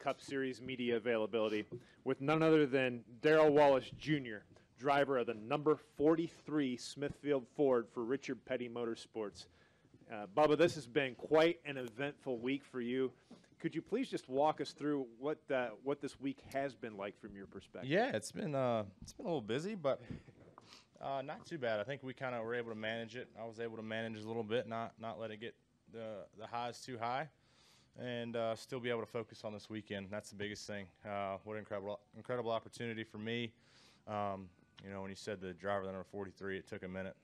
Cup Series media availability with none other than Darrell Wallace Jr., driver of the number 43 Smithfield Ford for Richard Petty Motorsports. Bubba, this has been quite an eventful week for you. Could you please just walk us through what this week has been like from your perspective? Yeah, it's been a little busy, but not too bad. I think we kind of were able to manage it. I was able to manage a little bit, not let it get the highs too high, and still be able to focus on this weekend. That's the biggest thing. What an incredible opportunity for me. You know, when you said the driver of the number 43, it took a minute.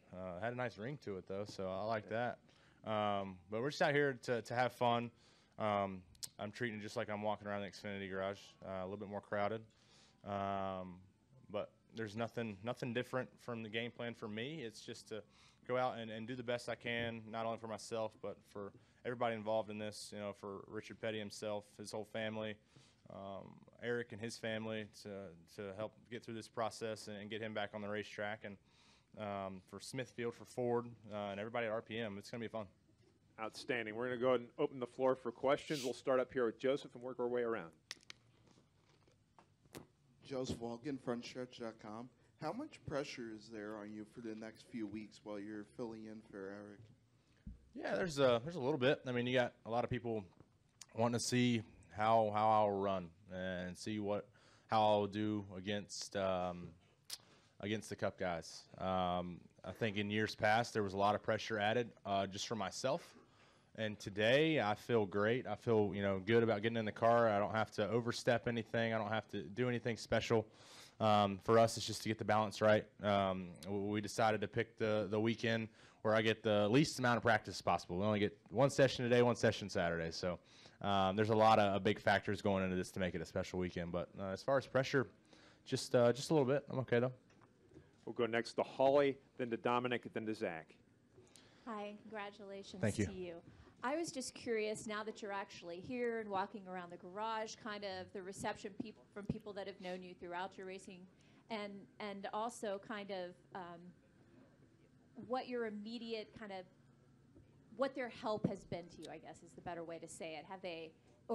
Had a nice ring to it though, so I like that. But we're just out here to have fun. I'm treating it just like I'm walking around the Xfinity garage, a little bit more crowded. But there's nothing different from the game plan for me. It's just to go out and do the best I can, not only for myself, but for everybody involved in this, you know, for Richard Petty himself, his whole family, Eric and his family, to help get through this process and get him back on the racetrack, and for Smithfield, for Ford, and everybody at RPM. It's going to be fun. Outstanding. We're going to go ahead and open the floor for questions. We'll start up here with Joseph and work our way around. Joseph Walken, frontstretch.com. How much pressure is there on you for the next few weeks while you're filling in for Eric? Yeah, there's a little bit. I mean, you got a lot of people wanting to see how I'll run and see how I'll do against the Cup guys. I think in years past there was a lot of pressure added just for myself. And today I feel great. I feel, you know, good about getting in the car. I don't have to overstep anything. I don't have to do anything special. For us, it's just to get the balance right. We decided to pick the weekend where I get the least amount of practice as possible. We only get one session today, one session Saturday. So there's a lot of big factors going into this to make it a special weekend. But as far as pressure, just a little bit. I'm okay, though. We'll go next to Holly, then to Dominic, then to Zach. Hi, congratulations Thank you. to you. I was just curious, now that you're actually here and walking around the garage, kind of the reception from people that have known you throughout your racing, and also kind of what your immediate what their help has been to you, I guess is the better way to say it.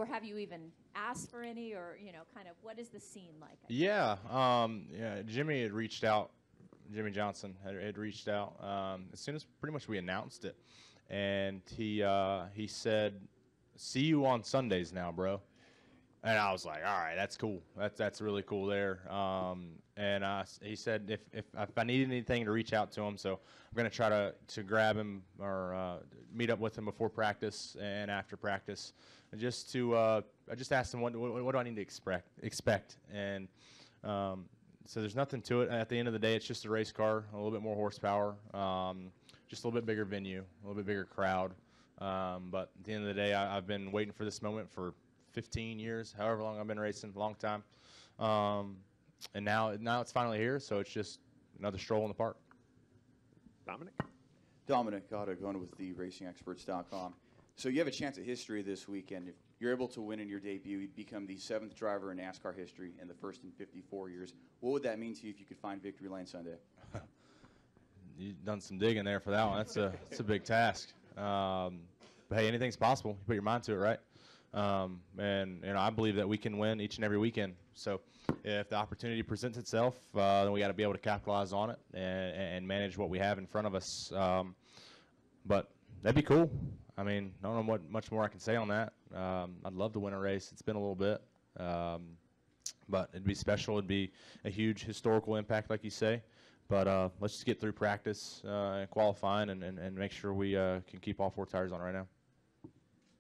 Have you even asked for any, or, you know, kind of what is the scene like? Yeah, Jimmy had reached out. Jimmy Johnson had reached out as soon as pretty much we announced it. And he said, "See you on Sundays now, bro." And I was like, "All right, that's cool. That's really cool there." And he said if I needed anything to reach out to him, so I'm gonna try to grab him or meet up with him before practice and after practice, and just to I just asked him what do I need to expect, and so there's nothing to it. At the end of the day, it's just a race car, a little bit more horsepower. Just a little bit bigger venue, a little bit bigger crowd. But at the end of the day, I've been waiting for this moment for 15 years, however long I've been racing, a long time. And now it's finally here, so it's just another stroll in the park. Dominic Otto, going with the RacingExperts.com. So you have a chance at history this weekend. If you're able to win in your debut, you'd become the 7th driver in NASCAR history and the first in 54 years. What would that mean to you if you could find victory lane Sunday? You've done some digging there for that one. That's a big task. But hey, anything's possible. You put your mind to it, right? And you know, I believe that we can win each and every weekend. So if the opportunity presents itself, then we got to be able to capitalize on it and manage what we have in front of us. But that'd be cool. I mean, I don't know what much more I can say on that. I'd love to win a race. It's been a little bit. But it'd be special. It'd be a huge historical impact, like you say. But let's just get through practice and qualifying and make sure we can keep all 4 tires on right now.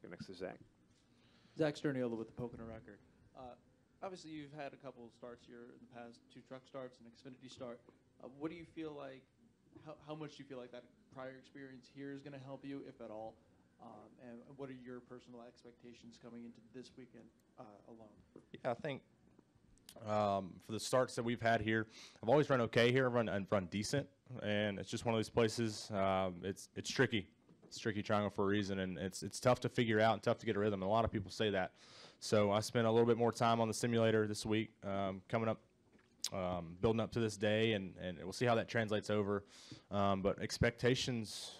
Go next to Zach. Zach Sterniola with the Pocono record. Obviously, you've had a couple of starts here in the past, 2 truck starts, an Xfinity start. What do you feel like, how much do you feel like that prior experience here is going to help you, if at all? And what are your personal expectations coming into this weekend alone? Yeah, I think for the starts that we've had here, I've always run okay here. I've run decent, and it's just one of those places. It's tricky. It's tricky triangle for a reason, and it's tough to figure out and tough to get a rhythm. And a lot of people say that. So I spent a little bit more time on the simulator this week, coming up, building up to this day, and we'll see how that translates over. But expectations,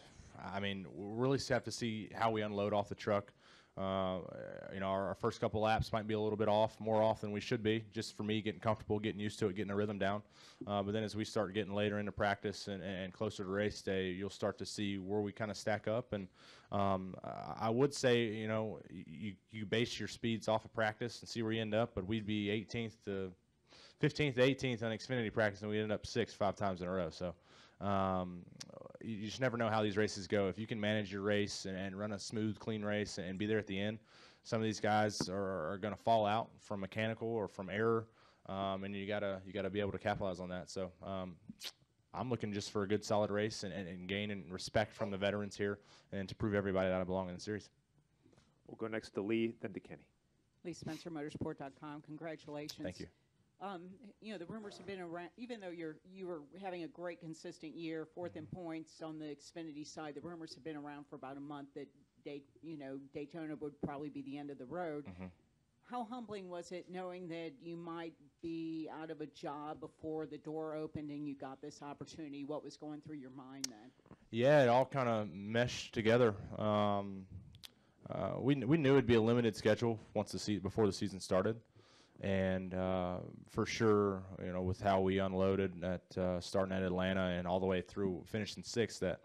I mean, we'll really have to see how we unload off the truck. You know, our first couple laps might be a little bit more off than we should be, just for me getting comfortable, getting used to it, getting a rhythm down. But then as we start getting later into practice and closer to race day, you'll start to see where we kind of stack up. And I would say, you know, you base your speeds off of practice and see where you end up, but we'd be 15th to 18th on Xfinity practice, and we ended up 6 5 times in a row. So you just never know how these races go. If you can manage your race and run a smooth, clean race and be there at the end, some of these guys are going to fall out from mechanical or from error, and you gotta be able to capitalize on that. So I'm looking just for a good, solid race and gaining respect from the veterans here, and to prove everybody that I belong in the series. We'll go next to Lee, then to Kenny. Lee Spencer, Motorsport.com. Congratulations. Thank you. You know, the rumors have been around, even though you were having a great, consistent year, fourth in points on the Xfinity side, the rumors have been around for about a month that Daytona would probably be the end of the road. Mm-hmm. How humbling was it knowing that you might be out of a job before the door opened and you got this opportunity? What was going through your mind then? Yeah, it all kind of meshed together. We knew it'd be a limited schedule before the season started. And for sure, you know, with how we unloaded at starting at Atlanta and all the way through finishing 6th, that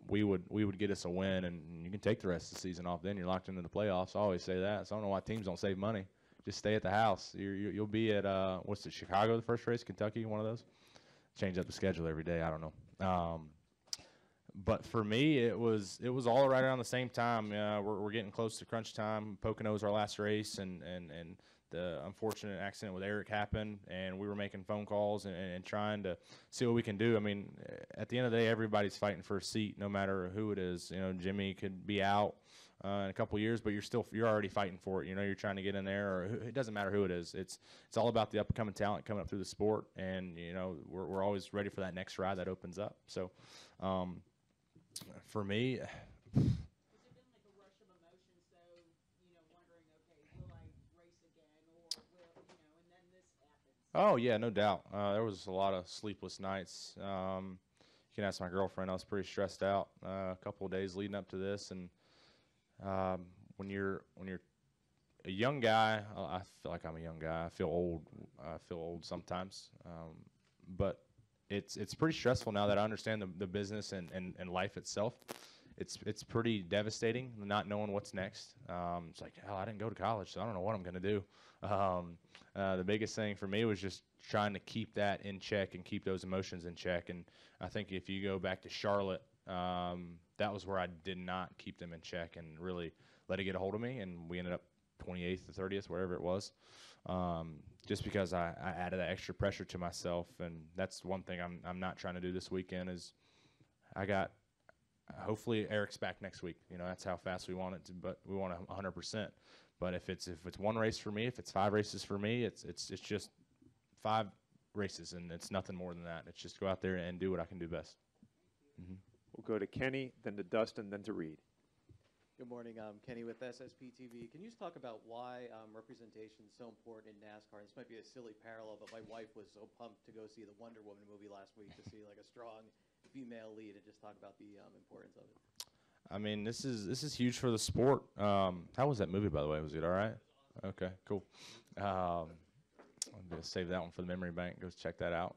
we would get us a win, and you can take the rest of the season off. Then you're locked into the playoffs. I always say that. So I don't know why teams don't save money. Just stay at the house. You'll be at what's it, Chicago the first race, Kentucky, one of those. Change up the schedule every day. I don't know. But for me, it was all right around the same time. We're getting close to crunch time. Pocono was our last race, and the unfortunate accident with Eric happened, and we were making phone calls and trying to see what we can do. I mean, at the end of the day, everybody's fighting for a seat, no matter who it is. You know, Jimmy could be out in a couple of years, but you're already fighting for it. You know, you're trying to get in there, or it doesn't matter who it is. It's all about the upcoming talent coming up through the sport, and you know, we're always ready for that next ride that opens up. So. For me, Has it been like a rush of emotions, though, you know, wondering, okay, will I race again, or will, you know, and then this happens? oh yeah, no doubt. There was a lot of sleepless nights. You can ask my girlfriend. I was pretty stressed out a couple of days leading up to this, and when you're a young guy, I feel like I'm a young guy. I feel old sometimes, but. It's pretty stressful now that I understand the business and life itself. It's pretty devastating not knowing what's next. It's like, hell, I didn't go to college, so I don't know what I'm going to do. The biggest thing for me was just trying to keep that in check and keep those emotions in check. And I think if you go back to Charlotte, that was where I did not keep them in check and really let it get a hold of me. And we ended up 28th or 30th, wherever it was. Just because I added that extra pressure to myself, and that's one thing I'm not trying to do this weekend. Is I got hopefully Eric's back next week. You know, that's how fast we want it to, but we want 100%. But if it's one race for me, if it's 5 races for me, it's just 5 races, and it's nothing more than that. It's just go out there and do what I can do best. Mm-hmm. We'll go to Kenny, then to Dustin, then to Reed. Good morning, Kenny with SSP TV. Can you just talk about why representation is so important in NASCAR? This might be a silly parallel, but my wife was so pumped to go see the Wonder Woman movie last week to see like a strong female lead, and just talk about the importance of it. I mean, this is huge for the sport. How was that movie, by the way? Was it all right? Okay, cool. I'm gonna save that one for the memory bank. Go check that out.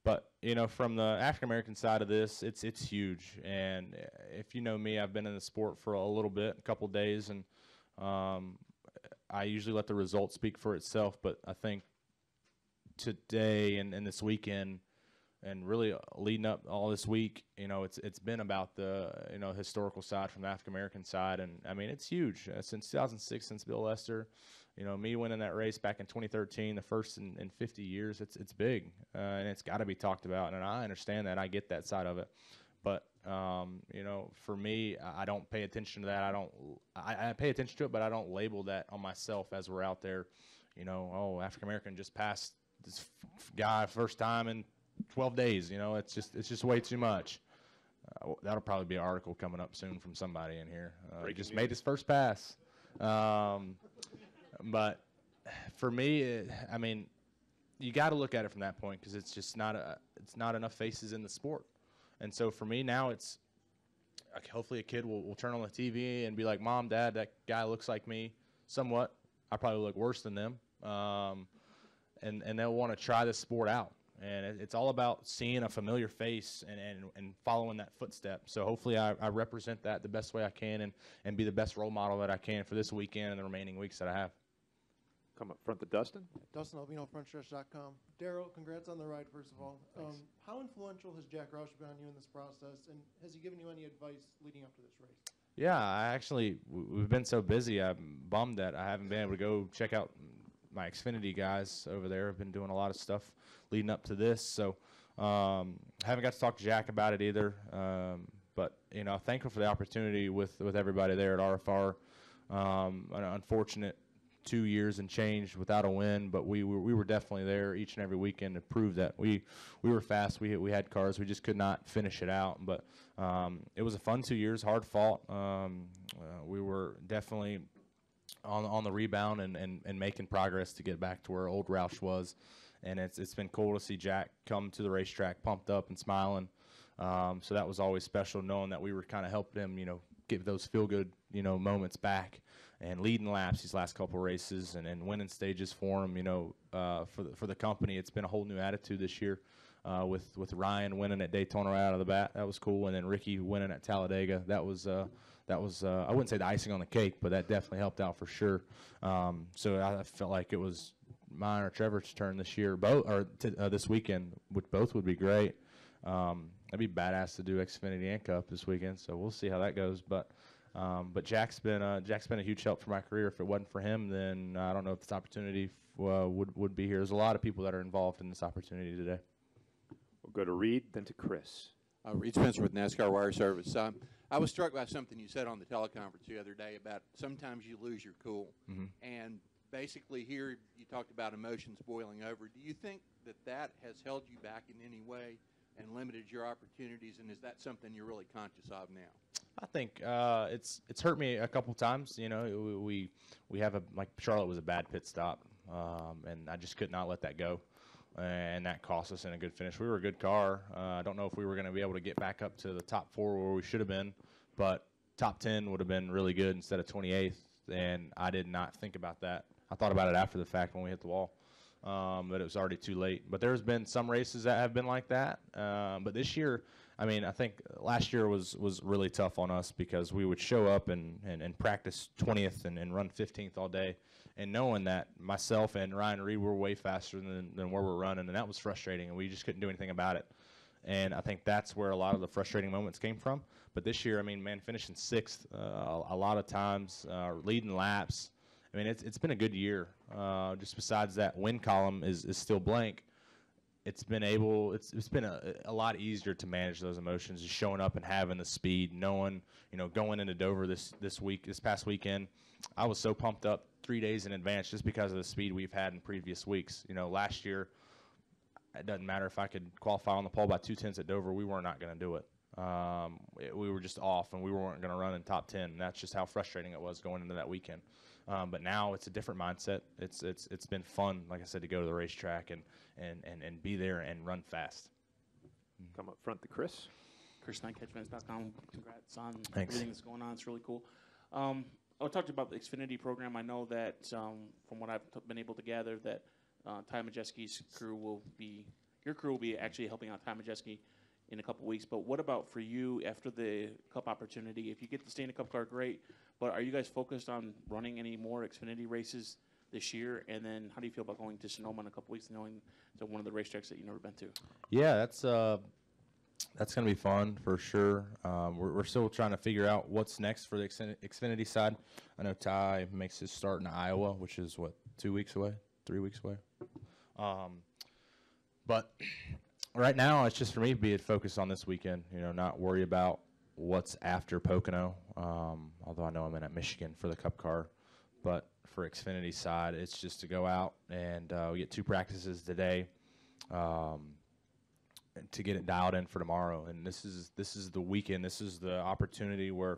But, you know, from the African-American side of this, it's huge. And if you know me, I've been in the sport for a little bit, a couple days, and I usually let the results speak for itself. But I think today and this weekend and really leading up all this week, you know, it's been about the, you know, historical side from the African-American side. And, I mean, it's huge. Since 2006, since Bill Lester, you know, me winning that race back in 2013, the first in 50 years, it's big, and it's got to be talked about. And I understand that. I get that side of it. But, you know, for me, I don't pay attention to that. I pay attention to it, but I don't label that on myself as we're out there. You know, oh, African-American just passed this guy first time in 12 days. You know, it's just way too much. That'll probably be an article coming up soon from somebody in here. He just made his first pass. But for me, I mean, you got to look at it from that point, because it's just not enough faces in the sport. And so for me now, it's hopefully a kid will turn on the TV and be like, Mom, Dad, that guy looks like me somewhat. I probably look worse than them. And they'll want to try this sport out. And it's all about seeing a familiar face and following that footstep. So hopefully I represent that the best way I can and be the best role model that I can for this weekend and the remaining weeks that I have. Come up front to Dustin. Dustin Albino, frontstretch.com. Darrell, congrats on the ride, first of all. How influential has Jack Roush been on you in this process, and has he given you any advice leading up to this race? Yeah, we've been so busy. I'm bummed that I haven't been able to go check out my Xfinity guys over there. Have been doing a lot of stuff leading up to this, so haven't got to talk to Jack about it either. But thankful for the opportunity with everybody there at RFR. An unfortunate 2 years and change without a win, but we were definitely there each and every weekend to prove that we were fast. We had cars. We just could not finish it out. But it was a fun 2 years, hard fought. We were definitely on the rebound and making progress to get back to where old Roush was. And it's been cool to see Jack come to the racetrack pumped up and smiling. So that was always special, knowing that we were kind of helping him, get those feel-good, moments back. And leading laps these last couple races and winning stages for him, for the company. It's been a whole new attitude this year with Ryan winning at Daytona right out of the bat. That was cool. And then Ricky winning at Talladega. That was I wouldn't say the icing on the cake, but that definitely helped out for sure. So I felt like it was mine or Trevor's turn this year, this weekend, which both would be great. That'd be badass to do Xfinity and Cup this weekend. So we'll see how that goes, but Jack's been a huge help for my career. If it wasn't for him, then I don't know if this opportunity would be here. There's a lot of people that are involved in this opportunity today. We'll go to Reed, then to Chris. Reed Spencer with NASCAR Wire Service. I was struck by something you said on the teleconference the other day about sometimes you lose your cool. Mm-hmm. And basically here you talked about emotions boiling over. Do you think that has held you back in any way and limited your opportunities, and is that something you're really conscious of now? I think it's hurt me a couple times. We have like Charlotte was a bad pit stop, and I just could not let that go, and that cost us in a good finish. We were a good car. I don't know if we were going to be able to get back up to the top 4 where we should have been, but top 10 would have been really good instead of 28th, and I did not think about that. I thought about it after the fact when we hit the wall. But it was already too late. But there's been some races that have been like that. But this year, I think last year was really tough on us because we would show up and practice 20th and run 15th all day, and knowing that myself and Ryan Reed were way faster than where we're running, and that was frustrating, and we just couldn't do anything about it. And I think that's where a lot of the frustrating moments came from. But this year, finishing 6th a lot of times, leading laps. It's been a good year. Just besides that win column is still blank. It's been a lot easier to manage those emotions, just showing up and having the speed, knowing, going into Dover this past weekend, I was so pumped up 3 days in advance just because of the speed we've had in previous weeks. Last year, it doesn't matter if I could qualify on the pole by 2/10 at Dover, we were not going to do it. We were just off, and we weren't going to run in top 10. And that's just how frustrating it was going into that weekend. But now it's a different mindset. It's been fun, like I said, to go to the racetrack and be there and run fast. Come up front to Chris. ChrisKnightCatchments.com. Congrats on Thanks. everything that's going on. It's really cool. I'll talk about the Xfinity program. I know that from what I've been able to gather, that Ty Majeski's your crew will be actually helping out Ty Majeski in a couple weeks. But what about for you after the Cup opportunity? If you get to stay in a Cup car, great. But are you guys focused on running any more Xfinity races this year? And then how do you feel about going to Sonoma in a couple weeks, knowing it's one of the racetracks that you've never been to? Yeah, that's going to be fun for sure. We're still trying to figure out what's next for the Xfinity side. I know Ty makes his start in Iowa, which is, 2 weeks away, 3 weeks away. But right now, it's just for me to be focused on this weekend, not worry about what's after Pocono, although I know I'm in at Michigan for the Cup car. But for Xfinity side, it's just to go out and we get 2 practices today to get it dialed in for tomorrow. And this is the weekend. This is the opportunity where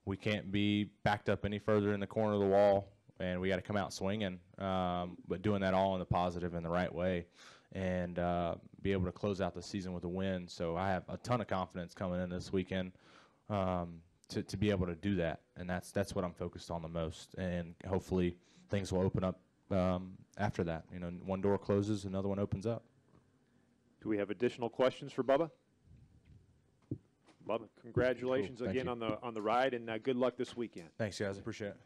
we can't be backed up any further in the corner of the wall, and we got to come out swinging, but doing that all in the positive and the right way, and be able to close out the season with a win. So I have a ton of confidence coming in this weekend. to be able to do that, and that's what I'm focused on the most. And hopefully things will open up after that. You know, one door closes, another one opens up. Do we have additional questions for Bubba? Bubba, congratulations Cool. Thank again you. on the ride, and good luck this weekend. Thanks, guys. Appreciate it.